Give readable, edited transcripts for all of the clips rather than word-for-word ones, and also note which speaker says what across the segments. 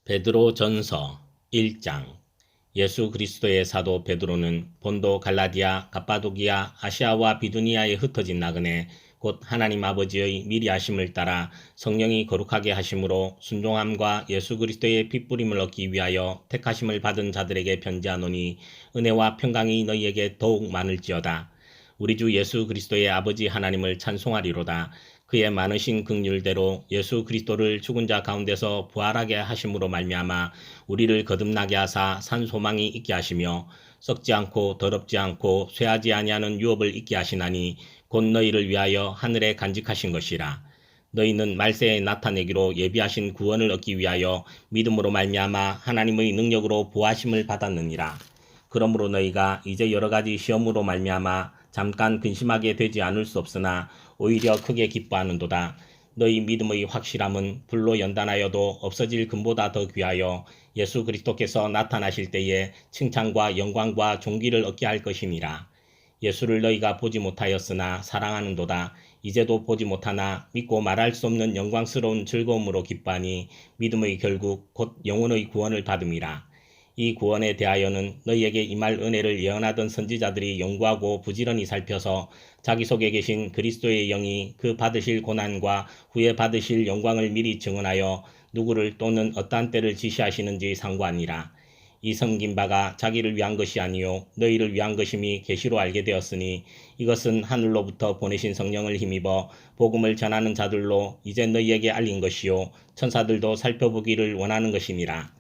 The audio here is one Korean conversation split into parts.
Speaker 1: 베드로전서 1장. 예수 그리스도의 사도 베드로는 본도 갈라디아 갑바도기아 아시아와 비두니아에 흩어진 나그네 곧 하나님 아버지의 미리 하심을 따라 성령이 거룩하게 하심으로 순종함과 예수 그리스도의 핏부림을 얻기 위하여 택하심을 받은 자들에게 편지하노니 은혜와 평강이 너희에게 더욱 많을지어다. 우리 주 예수 그리스도의 아버지 하나님을 찬송하리로다. 그의 많으신 긍휼대로 예수 그리스도를 죽은 자 가운데서 부활하게 하심으로 말미암아 우리를 거듭나게 하사 산 소망이 있게 하시며 썩지 않고 더럽지 않고 쇠하지 아니하는 유업을 있게 하시나니 곧 너희를 위하여 하늘에 간직하신 것이라. 너희는 말세에 나타내기로 예비하신 구원을 얻기 위하여 믿음으로 말미암아 하나님의 능력으로 부하심을 받았느니라. 그러므로 너희가 이제 여러 가지 시험으로 말미암아 잠깐 근심하게 되지 않을 수 없으나 오히려 크게 기뻐하는도다. 너희 믿음의 확실함은 불로 연단하여도 없어질 금보다 더 귀하여 예수 그리스도께서 나타나실 때에 칭찬과 영광과 존귀를 얻게 할 것이니라. 예수를 너희가 보지 못하였으나 사랑하는도다. 이제도 보지 못하나 믿고 말할 수 없는 영광스러운 즐거움으로 기뻐하니 믿음의 결국 곧 영혼의 구원을 받음이라. 이 구원에 대하여는 너희에게 임할 은혜를 예언하던 선지자들이 연구하고 부지런히 살펴서 자기 속에 계신 그리스도의 영이 그 받으실 고난과 후에 받으실 영광을 미리 증언하여 누구를 또는 어떠한 때를 지시하시는지 상고하니라. 이 섬긴 바가 자기를 위한 것이 아니요 너희를 위한 것임이 계시로 알게 되었으니 이것은 하늘로부터 보내신 성령을 힘입어 복음을 전하는 자들로 이제 너희에게 알린 것이요 천사들도 살펴보기를 원하는 것이니라.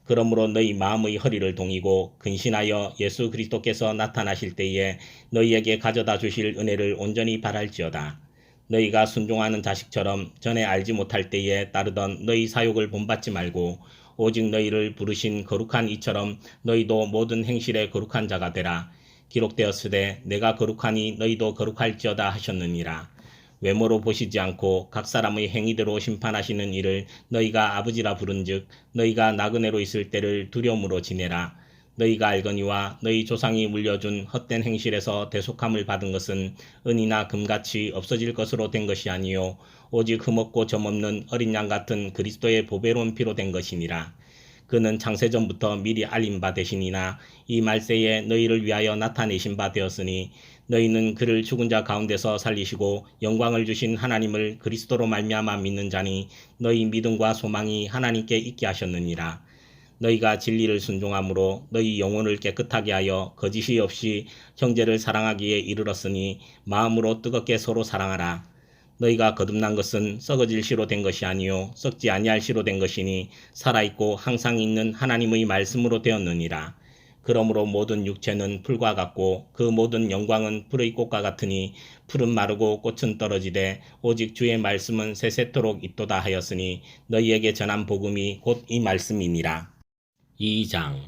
Speaker 1: 그러므로 너희 마음의 허리를 동이고 근신하여 예수 그리스도께서 나타나실 때에 너희에게 가져다 주실 은혜를 온전히 바랄지어다. 너희가 순종하는 자식처럼 전에 알지 못할 때에 따르던 너희 사욕을 본받지 말고 오직 너희를 부르신 거룩한 이처럼 너희도 모든 행실에 거룩한 자가 되라. 기록되었으되 내가 거룩하니 너희도 거룩할지어다 하셨느니라. 외모로 보시지 않고 각 사람의 행위대로 심판하시는 이를 너희가 아버지라 부른즉 너희가 나그네로 있을 때를 두려움으로 지내라. 너희가 알거니와 너희 조상이 물려준 헛된 행실에서 대속함을 받은 것은 은이나 금같이 없어질 것으로 된 것이 아니요 오직 흠없고 점없는 어린 양 같은 그리스도의 보배로운 피로 된 것이니라. 그는 창세전부터 미리 알린 바 되시니나 이 말세에 너희를 위하여 나타내신 바 되었으니 너희는 그를 죽은 자 가운데서 살리시고 영광을 주신 하나님을 그리스도로 말미암아 믿는 자니 너희 믿음과 소망이 하나님께 있게 하셨느니라. 너희가 진리를 순종함으로 너희 영혼을 깨끗하게 하여 거짓이 없이 형제를 사랑하기에 이르렀으니 마음으로 뜨겁게 서로 사랑하라. 너희가 거듭난 것은 썩어질 씨로 된 것이 아니요 썩지 아니할 씨로 된 것이니 살아있고 항상 있는 하나님의 말씀으로 되었느니라. 그러므로 모든 육체는 풀과 같고 그 모든 영광은 풀의 꽃과 같으니 풀은 마르고 꽃은 떨어지되 오직 주의 말씀은 세세토록 있도다 하였으니 너희에게 전한 복음이 곧 이 말씀이니라. 2장.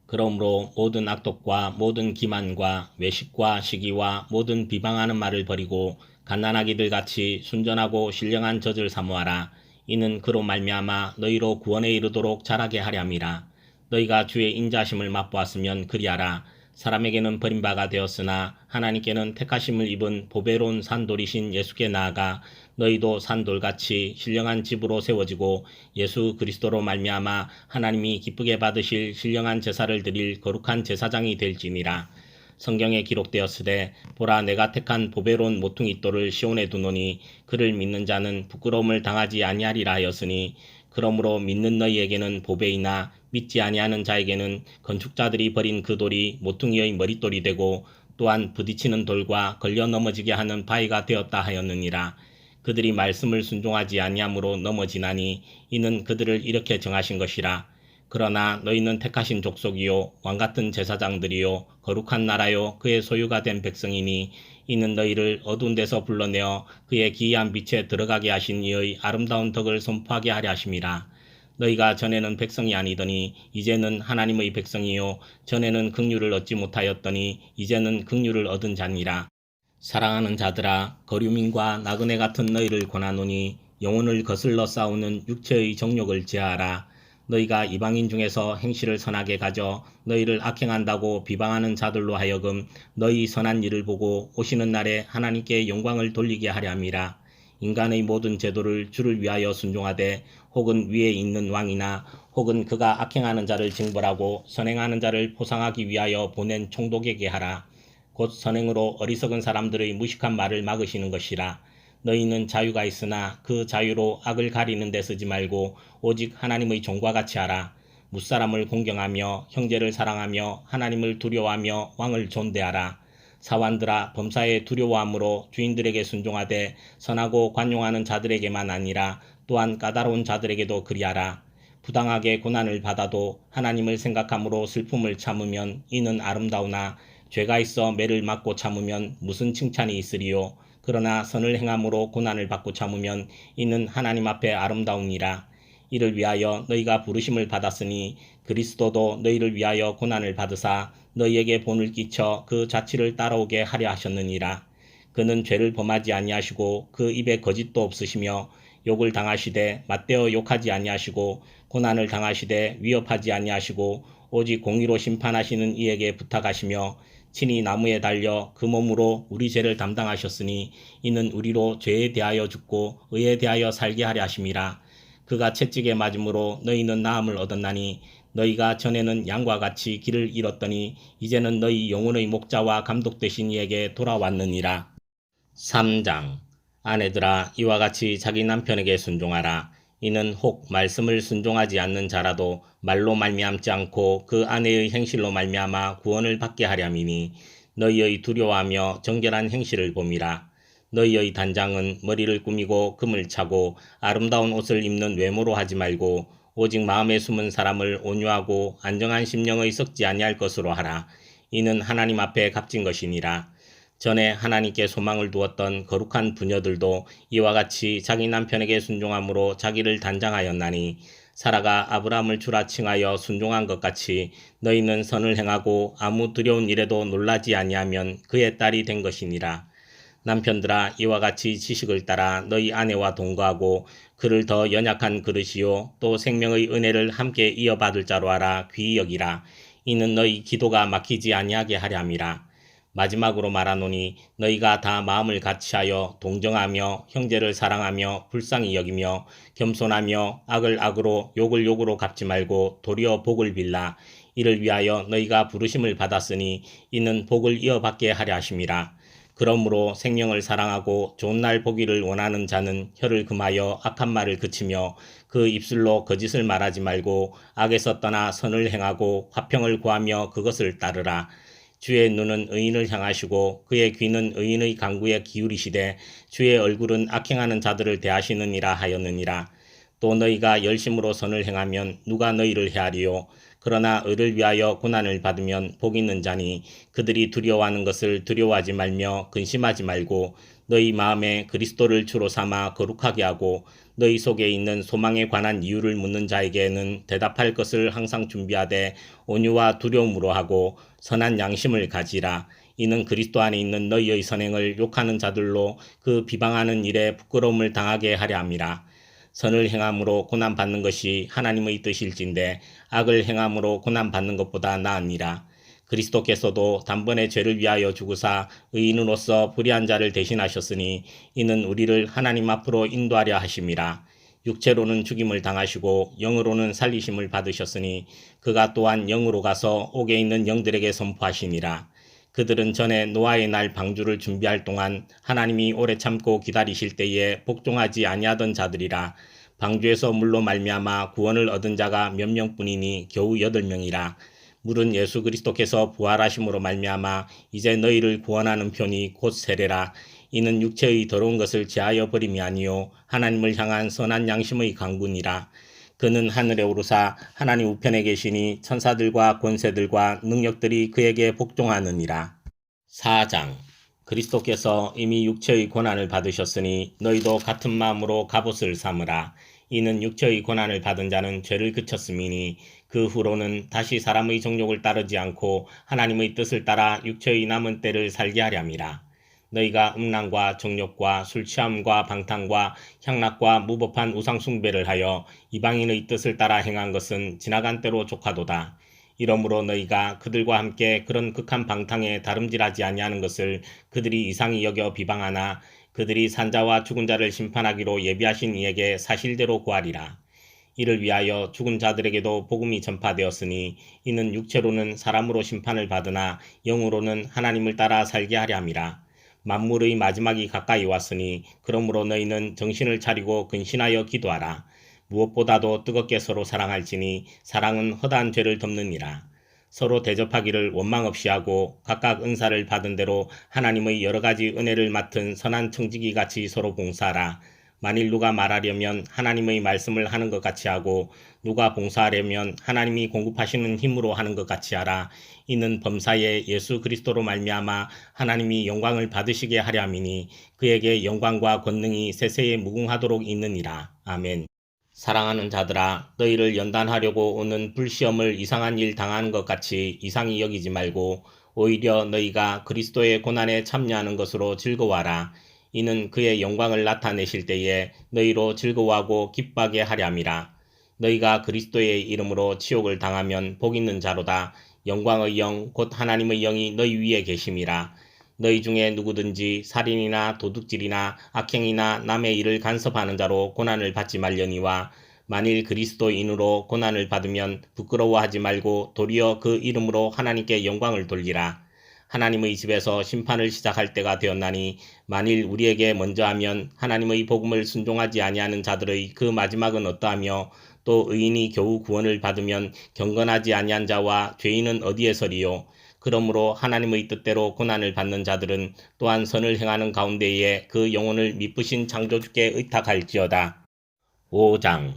Speaker 1: 그러므로 모든 악독과 모든 기만과 외식과 시기와 모든 비방하는 말을 버리고 갓난아기들 같이 순전하고 신령한 젖을 사모하라. 이는 그로 말미암아 너희로 구원에 이르도록 자라게 하려 함이라. 너희가 주의 인자심을 맛보았으면 그리하라. 사람에게는 버림바가 되었으나 하나님께는 택하심을 입은 보배로운 산돌이신 예수께 나아가 너희도 산돌같이 신령한 집으로 세워지고 예수 그리스도로 말미암아 하나님이 기쁘게 받으실 신령한 제사를 드릴 거룩한 제사장이 될지니라. 성경에 기록되었으되 보라 내가 택한 보배로운 모퉁이 돌을 시온에 두노니 그를 믿는 자는 부끄러움을 당하지 아니하리라 하였으니 그러므로 믿는 너희에게는 보배이나 믿지 아니하는 자에게는 건축자들이 버린 그 돌이 모퉁이의 머릿돌이 되고 또한 부딪히는 돌과 걸려 넘어지게 하는 바위가 되었다 하였느니라. 그들이 말씀을 순종하지 아니함으로 넘어지나니 이는 그들을 이렇게 정하신 것이라. 그러나 너희는 택하신 족속이요 왕같은 제사장들이요 거룩한 나라요 그의 소유가 된 백성이니 이는 너희를 어두운 데서 불러내어 그의 기이한 빛에 들어가게 하신 이의 아름다운 덕을 선포하게 하려 하심이라. 너희가 전에는 백성이 아니더니 이제는 하나님의 백성이요 전에는 긍휼을 얻지 못하였더니 이제는 긍휼을 얻은 자니라. 사랑하는 자들아 거류민과 나그네 같은 너희를 권하노니 영혼을 거슬러 싸우는 육체의 정욕을 제하라. 너희가 이방인 중에서 행실을 선하게 가져 너희를 악행한다고 비방하는 자들로 하여금 너희 선한 일을 보고 오시는 날에 하나님께 영광을 돌리게 하려 함이라. 인간의 모든 제도를 주를 위하여 순종하되 혹은 위에 있는 왕이나 혹은 그가 악행하는 자를 징벌하고 선행하는 자를 포상하기 위하여 보낸 총독에게 하라. 곧 선행으로 어리석은 사람들의 무식한 말을 막으시는 것이라. 너희는 자유가 있으나 그 자유로 악을 가리는 데 쓰지 말고 오직 하나님의 종과 같이 하라. 무사람을 공경하며 형제를 사랑하며 하나님을 두려워하며 왕을 존대하라. 사환들아 범사에 두려워함으로 주인들에게 순종하되 선하고 관용하는 자들에게만 아니라 또한 까다로운 자들에게도 그리하라. 부당하게 고난을 받아도 하나님을 생각함으로 슬픔을 참으면 이는 아름다우나 죄가 있어 매를 맞고 참으면 무슨 칭찬이 있으리요. 그러나 선을 행함으로 고난을 받고 참으면 이는 하나님 앞에 아름다우니라. 이를 위하여 너희가 부르심을 받았으니 그리스도도 너희를 위하여 고난을 받으사 너희에게 본을 끼쳐 그 자치를 따라오게 하려 하셨느니라. 그는 죄를 범하지 아니하시고 그 입에 거짓도 없으시며 욕을 당하시되 맞대어 욕하지 아니하시고 고난을 당하시되 위협하지 아니하시고 오직 공의로 심판하시는 이에게 부탁하시며 친히 나무에 달려 그 몸으로 우리 죄를 담당하셨으니 이는 우리로 죄에 대하여 죽고 의에 대하여 살게 하려 하심이라. 그가 채찍에 맞음으로 너희는 나음을 얻었나니 너희가 전에는 양과 같이 길을 잃었더니 이제는 너희 영혼의 목자와 감독 되신 이에게 돌아왔느니라. 3장. 아내들아 이와 같이 자기 남편에게 순종하라. 이는 혹 말씀을 순종하지 않는 자라도 말로 말미암지 않고 그 아내의 행실로 말미암아 구원을 받게 하렴이니 너희의 두려워하며 정결한 행실을 봄이라. 너희의 단장은 머리를 꾸미고 금을 차고 아름다운 옷을 입는 외모로 하지 말고 오직 마음에 숨은 사람을 온유하고 안정한 심령의 썩지 아니할 것으로 하라. 이는 하나님 앞에 값진 것이니라. 전에 하나님께 소망을 두었던 거룩한 부녀들도 이와 같이 자기 남편에게 순종함으로 자기를 단장하였나니 사라가 아브라함을 주라 칭하여 순종한 것 같이 너희는 선을 행하고 아무 두려운 일에도 놀라지 아니하면 그의 딸이 된 것이니라. 남편들아 이와 같이 지식을 따라 너희 아내와 동거하고 그를 더 연약한 그릇이요 또 생명의 은혜를 함께 이어받을 자로 하라. 귀히 여기라. 이는 너희 기도가 막히지 아니하게 하려 함이라. 마지막으로 말하노니 너희가 다 마음을 같이하여 동정하며 형제를 사랑하며 불쌍히 여기며 겸손하며 악을 악으로 욕을 욕으로 갚지 말고 도리어 복을 빌라. 이를 위하여 너희가 부르심을 받았으니 이는 복을 이어받게 하려 하심이라. 그러므로 생명을 사랑하고 좋은 날 보기를 원하는 자는 혀를 금하여 악한 말을 그치며 그 입술로 거짓을 말하지 말고 악에서 떠나 선을 행하고 화평을 구하며 그것을 따르라. 주의 눈은 의인을 향하시고 그의 귀는 의인의 간구에 기울이시되 주의 얼굴은 악행하는 자들을 대하시느니라 하였느니라. 또 너희가 열심으로 선을 행하면 누가 너희를 헤아리요. 그러나 의를 위하여 고난을 받으면 복 있는 자니 그들이 두려워하는 것을 두려워하지 말며 근심하지 말고 너희 마음에 그리스도를 주로 삼아 거룩하게 하고 너희 속에 있는 소망에 관한 이유를 묻는 자에게는 대답할 것을 항상 준비하되 온유와 두려움으로 하고 선한 양심을 가지라. 이는 그리스도 안에 있는 너희의 선행을 욕하는 자들로 그 비방하는 일에 부끄러움을 당하게 하려 함이라. 선을 행함으로 고난받는 것이 하나님의 뜻일진데 악을 행함으로 고난받는 것보다 나으니라. 그리스도께서도 단번에 죄를 위하여 죽으사 의인으로서 불의한 자를 대신하셨으니 이는 우리를 하나님 앞으로 인도하려 하심이라. 육체로는 죽임을 당하시고 영으로는 살리심을 받으셨으니 그가 또한 영으로 가서 옥에 있는 영들에게 선포하시니라. 그들은 전에 노아의 날 방주를 준비할 동안 하나님이 오래 참고 기다리실 때에 복종하지 아니하던 자들이라. 방주에서 물로 말미암아 구원을 얻은 자가 몇 명뿐이니 겨우 8명이라. 물은 예수 그리스도께서 부활하심으로 말미암아 이제 너희를 구원하는 편이 곧 세례라. 이는 육체의 더러운 것을 제하여 버림이 아니요 하나님을 향한 선한 양심의 강군이라. 그는 하늘에 오르사 하나님 우편에 계시니 천사들과 권세들과 능력들이 그에게 복종하느니라. 4장. 그리스도께서 이미 육체의 고난을 받으셨으니 너희도 같은 마음으로 갑옷을 삼으라. 이는 육체의 고난을 받은 자는 죄를 그쳤음이니 그 후로는 다시 사람의 정욕을 따르지 않고 하나님의 뜻을 따라 육체의 남은 때를 살게 하렴이라. 너희가 음란과 정욕과 술취함과 방탕과 향락과 무법한 우상숭배를 하여 이방인의 뜻을 따라 행한 것은 지나간 때로 족하도다. 이러므로 너희가 그들과 함께 그런 극한 방탕에 다름질하지 아니하는 것을 그들이 이상히 여겨 비방하나 그들이 산자와 죽은 자를 심판하기로 예비하신 이에게 사실대로 구하리라. 이를 위하여 죽은 자들에게도 복음이 전파되었으니 이는 육체로는 사람으로 심판을 받으나 영으로는 하나님을 따라 살게 하려 함이라. 만물의 마지막이 가까이 왔으니 그러므로 너희는 정신을 차리고 근신하여 기도하라. 무엇보다도 뜨겁게 서로 사랑할지니 사랑은 허다한 죄를 덮느니라. 서로 대접하기를 원망 없이 하고 각각 은사를 받은 대로 하나님의 여러 가지 은혜를 맡은 선한 청지기 같이 서로 봉사하라. 만일 누가 말하려면 하나님의 말씀을 하는 것 같이 하고 누가 봉사하려면 하나님이 공급하시는 힘으로 하는 것 같이 하라. 이는 범사에 예수 그리스도로 말미암아 하나님이 영광을 받으시게 하려 함이니 그에게 영광과 권능이 세세에 무궁하도록 있느니라. 아멘. 사랑하는 자들아, 너희를 연단하려고 오는 불시험을 이상한 일 당하는 것 같이 이상히 여기지 말고 오히려 너희가 그리스도의 고난에 참여하는 것으로 즐거워하라. 이는 그의 영광을 나타내실 때에 너희로 즐거워하고 기뻐하게 하려 함이라. 너희가 그리스도의 이름으로 치욕을 당하면 복 있는 자로다. 영광의 영 곧 하나님의 영이 너희 위에 계심이라. 너희 중에 누구든지 살인이나 도둑질이나 악행이나 남의 일을 간섭하는 자로 고난을 받지 말려니와 만일 그리스도인으로 고난을 받으면 부끄러워하지 말고 도리어 그 이름으로 하나님께 영광을 돌리라. 하나님의 집에서 심판을 시작할 때가 되었나니 만일 우리에게 먼저 하면 하나님의 복음을 순종하지 아니하는 자들의 그 마지막은 어떠하며 또 의인이 겨우 구원을 받으면 경건하지 아니한 자와 죄인은 어디에 서리요. 그러므로 하나님의 뜻대로 고난을 받는 자들은 또한 선을 행하는 가운데에 그 영혼을 미쁘신 창조주께 의탁할지어다. 5장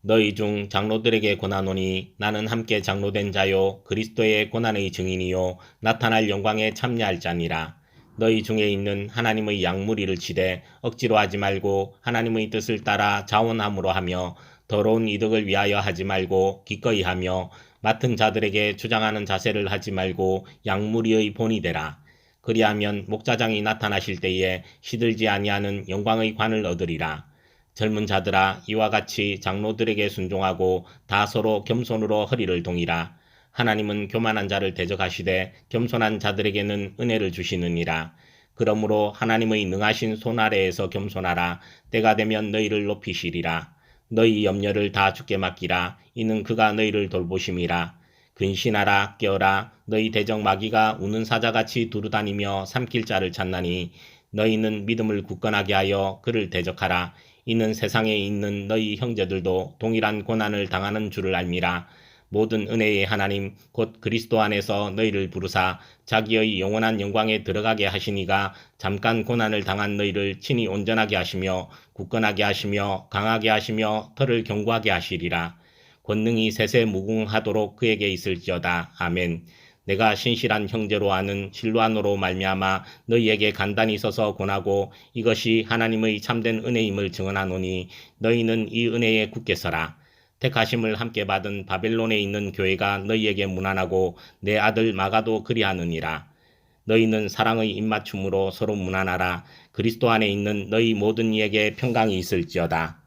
Speaker 1: 너희 중 장로들에게 권하노니 나는 함께 장로된 자요 그리스도의 고난의 증인이요 나타날 영광에 참여할 자니라. 너희 중에 있는 하나님의 양무리를 치되 억지로 하지 말고 하나님의 뜻을 따라 자원함으로 하며 더러운 이득을 위하여 하지 말고 기꺼이 하며 맡은 자들에게 주장하는 자세를 하지 말고 양무리의 본이 되라. 그리하면 목자장이 나타나실 때에 시들지 아니하는 영광의 관을 얻으리라. 젊은 자들아 이와 같이 장로들에게 순종하고 다 서로 겸손으로 허리를 동이라. 하나님은 교만한 자를 대적하시되 겸손한 자들에게는 은혜를 주시느니라. 그러므로 하나님의 능하신 손 아래에서 겸손하라. 때가 되면 너희를 높이시리라. 너희 염려를 다 주께 맡기라. 이는 그가 너희를 돌보심이라. 근신하라 깨어라. 너희 대적 마귀가 우는 사자같이 두루다니며 삼킬 자를 찾나니 너희는 믿음을 굳건하게 하여 그를 대적하라. 이는 세상에 있는 너희 형제들도 동일한 고난을 당하는 줄을 알미라. 모든 은혜의 하나님 곧 그리스도 안에서 너희를 부르사 자기의 영원한 영광에 들어가게 하시니가 잠깐 고난을 당한 너희를 친히 온전하게 하시며 굳건하게 하시며 강하게 하시며 터를 견고하게 하시리라. 권능이 세세 무궁하도록 그에게 있을지어다. 아멘. 내가 신실한 형제로 아는 실로아노로 말미암아 너희에게 간단히 써서 권하고 이것이 하나님의 참된 은혜임을 증언하노니 너희는 이 은혜에 굳게 서라. 택하심을 함께 받은 바벨론에 있는 교회가 너희에게 문안하고 내 아들 마가도 그리하느니라. 너희는 사랑의 입맞춤으로 서로 문안하라. 그리스도 안에 있는 너희 모든 이에게 평강이 있을지어다.